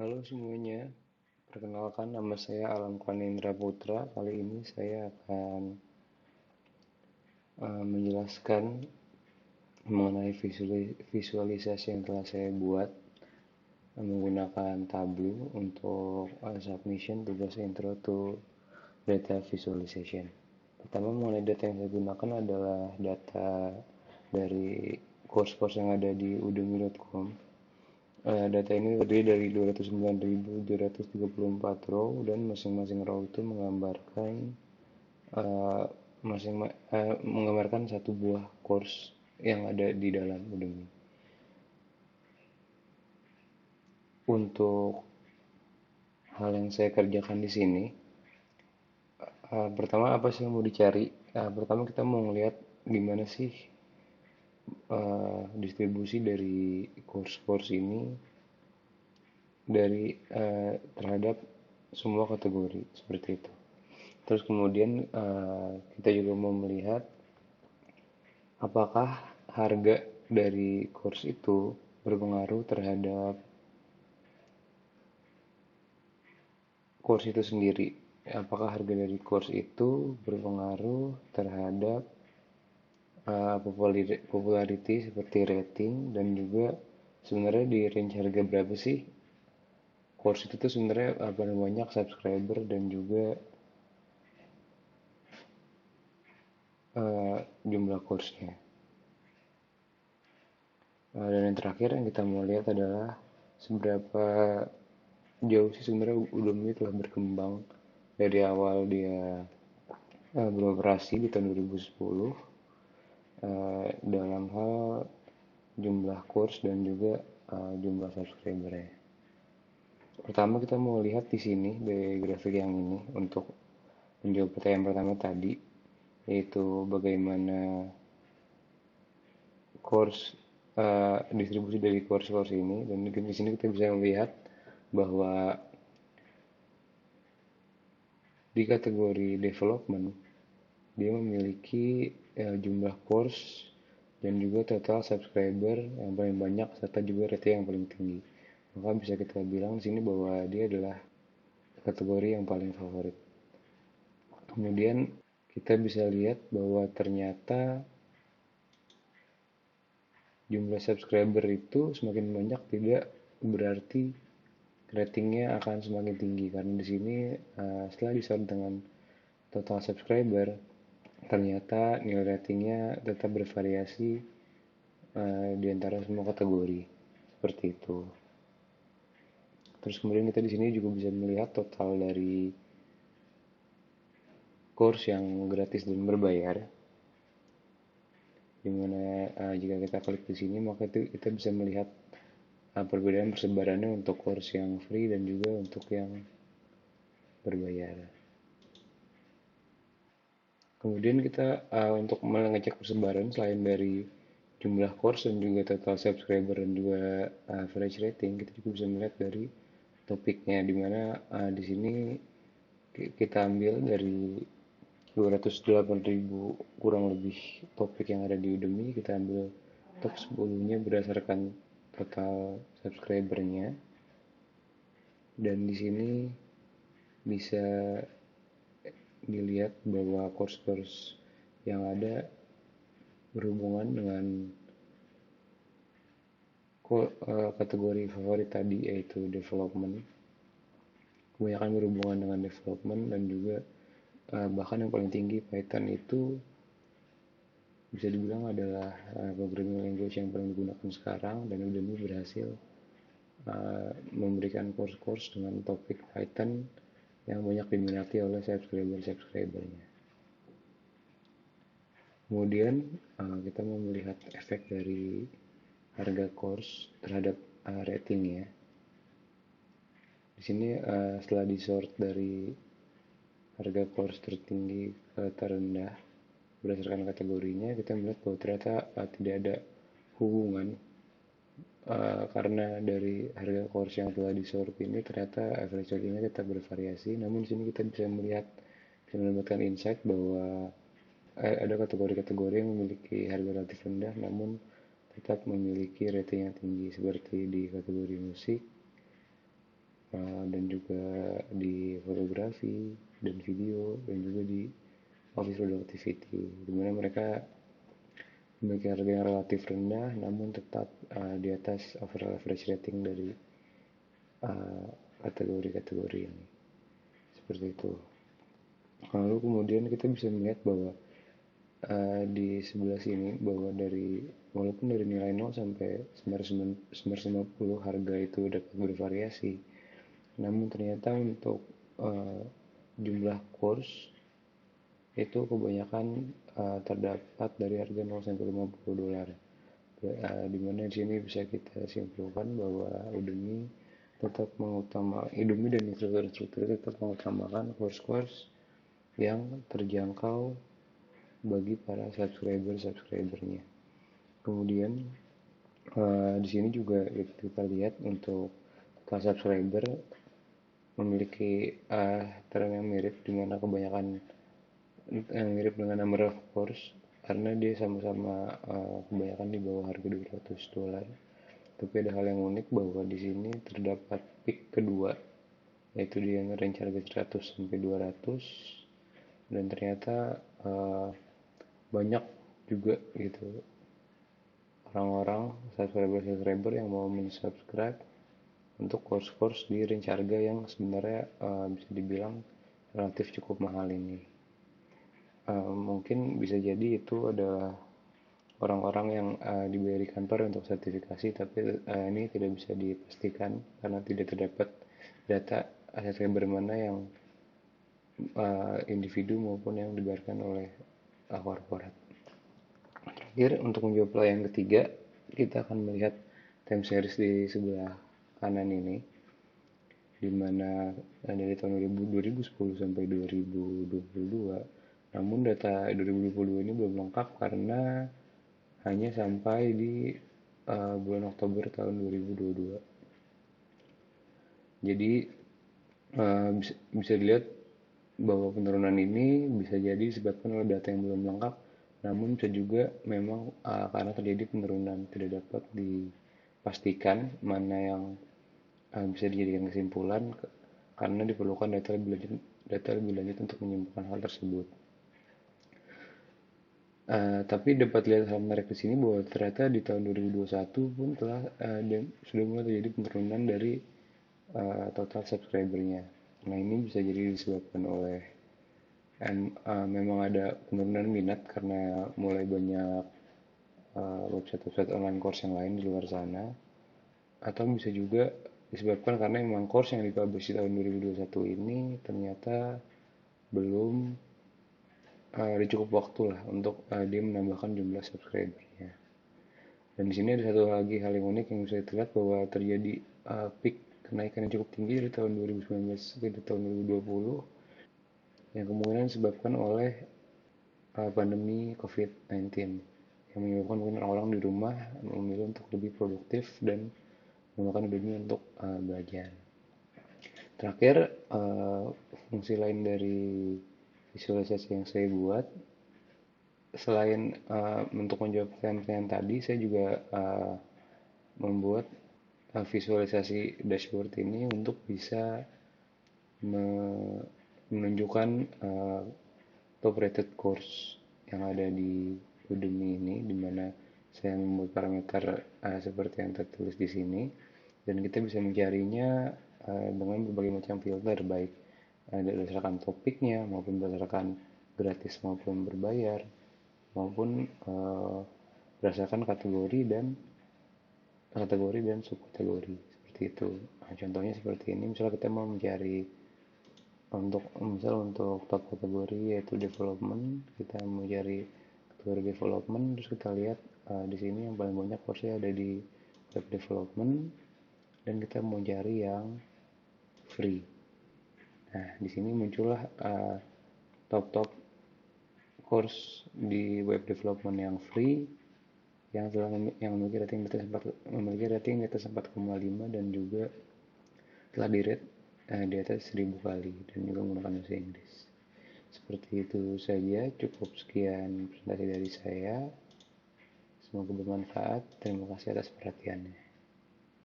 Halo semuanya, perkenalkan nama saya Alam Kwanindra Putra. Kali ini saya akan menjelaskan mengenai visualisasi yang telah saya buat menggunakan Tableau untuk submission tugas intro to data visualization. Pertama mengenai data yang saya gunakan adalah data dari course-course yang ada di udemy.com. Data ini terdiri dari 209.734 row dan masing-masing row itu eh, menggambarkan satu buah course yang ada di dalam Udemy. Untuk hal yang saya kerjakan di sini, pertama apa sih yang mau dicari? Pertama kita mau ngelihat gimana sih distribusi dari course-course ini terhadap semua kategori seperti itu. Terus kemudian kita juga mau melihat apakah harga dari course itu berpengaruh terhadap course itu sendiri. Apakah harga dari course itu berpengaruh terhadap popularity seperti rating dan juga sebenarnya di range harga berapa sih course itu tuh sebenarnya paling banyak subscriber dan juga jumlah course-nya. Dan yang terakhir yang kita mau lihat adalah seberapa jauh sih sebenarnya Udemy telah berkembang dari awal dia beroperasi di tahun 2010 dalam hal jumlah course dan juga jumlah subscribernya. Pertama kita mau lihat di sini dari grafik yang ini untuk menjawab pertanyaan pertama tadi, yaitu bagaimana course distribusi dari course-course ini. Dan di sini kita bisa melihat bahwa di kategori development dia memiliki jumlah course dan juga total subscriber yang paling banyak serta juga rating yang paling tinggi. Maka bisa kita bilang di sini bahwa dia adalah kategori yang paling favorit. Kemudian kita bisa lihat bahwa ternyata jumlah subscriber itu semakin banyak tidak berarti ratingnya akan semakin tinggi, karena di sini setelah disorot dengan total subscriber ternyata nilai ratingnya tetap bervariasi di antara semua kategori seperti itu. Terus kemudian kita di sini juga bisa melihat total dari course yang gratis dan berbayar, dimana jika kita klik di sini maka itu kita bisa melihat perbedaan persebarannya untuk course yang free dan juga untuk yang berbayar. Kemudian kita untuk mengecek persebaran selain dari jumlah course dan juga total subscriber dan juga average rating, kita juga bisa melihat dari topiknya, dimana di sini kita ambil dari 208.000 kurang lebih topik yang ada di Udemy, kita ambil top 10-nya berdasarkan total subscribernya, dan di sini bisa dilihat bahwa course-course yang ada berhubungan dengan kategori favorit tadi, yaitu development. Kebanyakan berhubungan dengan development dan juga bahkan yang paling tinggi Python itu bisa dibilang adalah programming language yang paling digunakan sekarang, dan Udemy berhasil memberikan course-course dengan topik Python yang banyak diminati oleh subscriber-subscribernya. Kemudian kita mau melihat efek dari harga course terhadap ratingnya. Di sini setelah disort dari harga course tertinggi ke terendah berdasarkan kategorinya, kita melihat bahwa ternyata tidak ada hubungan karena dari harga course yang telah disort ini ternyata average ratingnya tetap bervariasi. Namun di sini kita bisa mendapatkan insight bahwa ada kategori-kategori yang memiliki harga relatif rendah namun tetap memiliki rating yang tinggi, seperti di kategori musik, dan juga di fotografi dan video dan juga di office productivity, di mana mereka memiliki harga yang relatif rendah namun tetap di atas overall average rating dari kategori-kategori ini, seperti itu. Lalu kemudian kita bisa melihat bahwa di sebelah sini bahwa walaupun dari nilai 0 sampai 950 harga itu dapat bervariasi, namun ternyata untuk jumlah course itu kebanyakan terdapat dari harga 0 sampai 50 dolar. Dimana di sini bisa kita simpulkan bahwa Udemy dan instruktur-instruktur tetap mengutamakan course-course yang terjangkau bagi para subscribernya. Kemudian di sini juga kita lihat untuk para subscriber memiliki tren yang mirip, di mana kebanyakan mirip dengan number of course, karena dia sama-sama kebanyakan di bawah harga 200 dolar. Tapi ada hal yang unik bahwa di sini terdapat peak kedua, yaitu di range harga 100 sampai 200, dan ternyata banyak juga gitu orang-orang subscriber yang mau mensubscribe untuk course-course di range harga yang sebenarnya bisa dibilang relatif cukup mahal ini. Mungkin bisa jadi itu adalah orang-orang yang dibayar di kantor untuk sertifikasi, tapi ini tidak bisa dipastikan karena tidak terdapat data subscriber mana yang individu maupun yang dibayarkan oleh korporat. Terakhir, untuk menjawab yang ketiga, kita akan melihat time series di sebelah kanan ini, di mana dari tahun 2010 sampai 2022. Namun data 2022 ini belum lengkap karena hanya sampai di bulan Oktober tahun 2022. Jadi bisa dilihat bahwa penurunan ini bisa jadi disebabkan oleh data yang belum lengkap, namun bisa juga memang karena terjadi penurunan, tidak dapat dipastikan mana yang bisa dijadikan kesimpulan karena diperlukan data lebih lanjut untuk menyimpulkan hal tersebut. Tapi dapat lihat hal menarik di sini bahwa ternyata di tahun 2021 pun sudah mulai terjadi penurunan dari total subscribernya. Nah, ini bisa jadi disebabkan oleh memang ada penurunan minat karena mulai banyak website-website online course yang lain di luar sana, atau bisa juga disebabkan karena memang course yang dipublish di tahun 2021 ini ternyata belum ada cukup waktu lah untuk dia menambahkan jumlah subscribernya. Dan di sini ada satu lagi hal yang unik yang bisa dilihat bahwa terjadi peak kenaikan yang cukup tinggi dari tahun 2019 ke tahun 2020 yang kemungkinan disebabkan oleh pandemi COVID-19 yang menyebabkan mungkin orang-orang di rumah memilih untuk lebih produktif dan menggunakan Udemy untuk belajar. Terakhir, fungsi lain dari visualisasi yang saya buat, selain untuk menjawab pertanyaan tadi, saya juga membuat visualisasi dashboard ini untuk bisa menunjukkan top rated course yang ada di Udemy ini, di mana saya membuat parameter seperti yang tertulis di sini, dan kita bisa mencarinya dengan berbagai macam filter, baik berdasarkan topiknya maupun berdasarkan gratis maupun berbayar, maupun berdasarkan kategori dan subkategori, seperti itu. Nah, contohnya seperti ini, misalnya kita mau mencari untuk top kategori yaitu development, kita mencari kategori development, terus kita lihat di sini yang paling banyak course-nya ada di web development, dan kita mau cari yang free. Nah, di sini muncullah top course di web development yang free yang memiliki rating di atas 4,5 dan juga telah di-rate di atas 1000 kali dan juga menggunakan bahasa Inggris. Seperti itu saja, cukup sekian presentasi dari saya. Semoga bermanfaat. Terima kasih atas perhatiannya.